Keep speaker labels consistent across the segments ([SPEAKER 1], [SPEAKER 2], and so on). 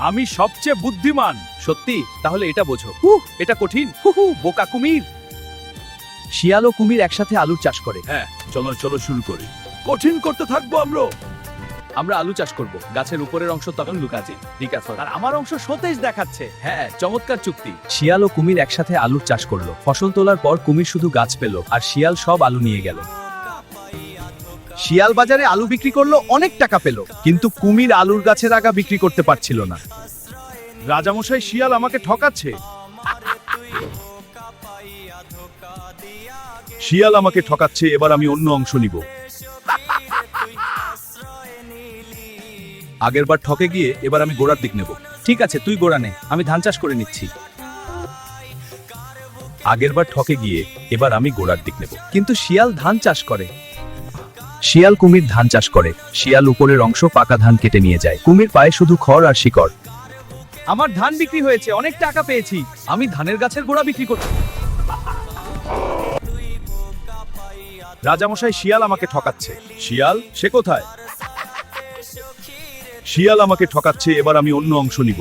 [SPEAKER 1] আমি সবচেয়ে বুদ্ধিমান।
[SPEAKER 2] সত্যি? তাহলে এটা বোঝো।
[SPEAKER 1] এটা কঠিন।
[SPEAKER 2] বোকা কুমির। শিয়াল ও কুমির একসাথে আলুর চাষ করে।
[SPEAKER 1] হ্যাঁ, চলো চলো শুরু করি। কঠিন করতে থাকবো আমরা।
[SPEAKER 2] আমরা আলু চাষ করব, গাছের উপরের অংশ তখন লুকাচ্ছে। ঠিক আছে,
[SPEAKER 1] আর আমার অংশ সতেজ দেখাচ্ছে।
[SPEAKER 2] হ্যাঁ, চমৎকার চুক্তি। শিয়াল ও কুমির একসাথে আলুর চাষ করলো। ফসল তোলার পর কুমির শুধু গাছ পেল, আর শিয়াল সব আলু নিয়ে গেল। শিয়াল বাজারে আলু বিক্রি করলো, অনেক টাকা পেল, কিন্তু কুমির আলুর গাছের আগা বিক্রি করতে পারছিল না।
[SPEAKER 1] রাজামশাই, শিয়াল আমাকে ঠকাচ্ছে। শিয়াল আমাকে ঠকাচ্ছে, এবার আমি অন্য অংশ নিব।
[SPEAKER 2] আগেরবার ঠকে গিয়ে এবার আমি গোড়ার দিক নেব। ঠিক আছে, তুই গোড়া নে, আমি ধান চাষ করে নিচ্ছি। আগেরবার ঠকে গিয়ে এবার আমি গোড়ার দিক নেব। কিন্তু শিয়াল ধান চাষ করে। শিয়াল কুমির ধান চাষ করে। শিয়াল উপরের অংশ পাকা ধান কেটে নিয়ে যায়। কুমির পায়ে শুধু খড় আর শিকড়। আমার ধান বিক্রি হয়েছে, অনেক টাকা পেয়েছি। আমি ধানের গাছের গোড়া বিক্রি করছি।
[SPEAKER 1] রাজামশাই, শিয়াল আমাকে ঠকাচ্ছে। শিয়াল, সে কোথায়? শিয়াল আমাকে ঠকাচ্ছে, এবার আমি অন্য অংশ নিব।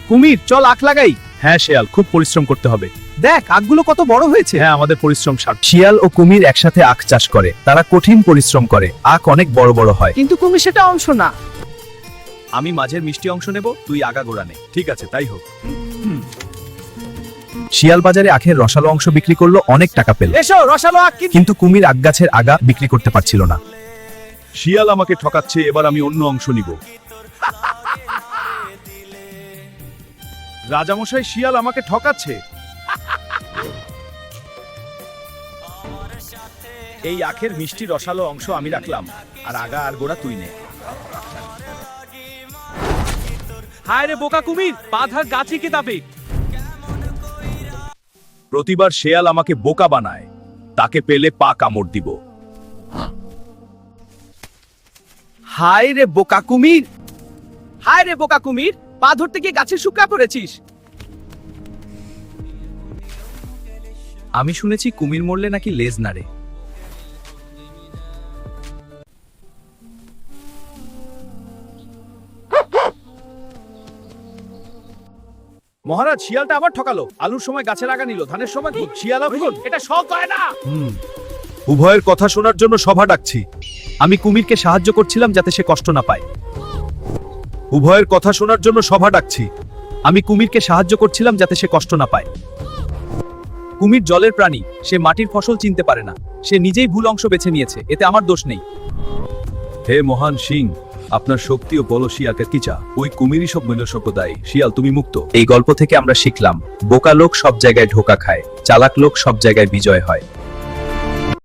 [SPEAKER 2] কুমির, চল আখ লাগাই।
[SPEAKER 1] হ্যাঁ শিয়াল, খুব পরিশ্রম করতে হবে।
[SPEAKER 2] দেখ, আখগুলো কত বড় হয়েছে।
[SPEAKER 1] হ্যাঁ, আমাদের পরিশ্রম সার্থক।
[SPEAKER 2] শিয়াল ও কুমির একসাথে আখ চাষ করে। তারা কঠিন পরিশ্রম করে, আখ অনেক বড় বড় হয়।
[SPEAKER 3] কিন্তু কুমির সেটা অংশ না।
[SPEAKER 2] আমি মাঝের মিষ্টি অংশ নেব, তুই আগা গোড়া নে।
[SPEAKER 1] ঠিক আছে, তাই হোক।
[SPEAKER 2] শিয়াল বাজারে আখের রসালো অংশ বিক্রি করলো, অনেক টাকা পেল।
[SPEAKER 3] এসো, রসালো আখ কিনতে।
[SPEAKER 2] কিন্তু কুমির আখ গাছের আগা বিক্রি করতে পারছিল না।
[SPEAKER 1] শিয়াল আমাকে ঠকাচ্ছে, এবার আমি অন্য অংশ নিব। রাজামশাই, শিয়াল আমাকে ঠকাচ্ছে।
[SPEAKER 2] এই আখের মিষ্টি রসালো অংশ আমি রাখলাম, আর আগা আর গোড়া তুই নে।
[SPEAKER 3] হায় রে বোকা কুমির, পা ধর গাছে কে দাবে।
[SPEAKER 1] প্রতিবার শিয়াল আমাকে বোকা বানায়, তাকে পেলে পা কামড় দিব।
[SPEAKER 3] হায় রে বোকা কুমির, হায় রে বোকা কুমির, পা ধরতে গিয়ে গাছে শুকা পড়েছিস।
[SPEAKER 2] আমি শুনেছি কুমির মরলে নাকি লেজ নাড়ে।
[SPEAKER 1] মহারাজ, শিয়ালটা আবার ঠকালো। আলুর সময় গাছের আগা নিল, ধানের সময় খুদ। শিয়াল ভুল।
[SPEAKER 3] এটা শখ হয় না।
[SPEAKER 1] উভয়ের কথা শোনার জন্য সভা ডাকছি।
[SPEAKER 2] আমি কুমিরকে সাহায্য করছিলাম যাতে সে কষ্ট না পায়।
[SPEAKER 1] উভয়ের কথা শোনার জন্য সভা ডাকছি।
[SPEAKER 2] আমি কুমিরকে সাহায্য করছিলাম যাতে সে কষ্ট না পায়। কুমির জলের প্রাণী, সে মাটির ফসল চিনতে পারে না। সে নিজেই ভুল অংশ বেছে নিয়েছে, এতে আমার দোষ নেই।
[SPEAKER 1] হে মহান সিং, আপনার শক্তি ও বল শিয়ালকে কি চা? ওই কুমিরই সব মূল্যসম্পদ দায়ী। শিয়াল, তুমি মুক্ত।
[SPEAKER 2] এই গল্প থেকে আমরা শিখলাম, বোকা লোক সব জায়গায় ধোঁকা খায়, চালাক লোক সব জায়গায় বিজয় হয়।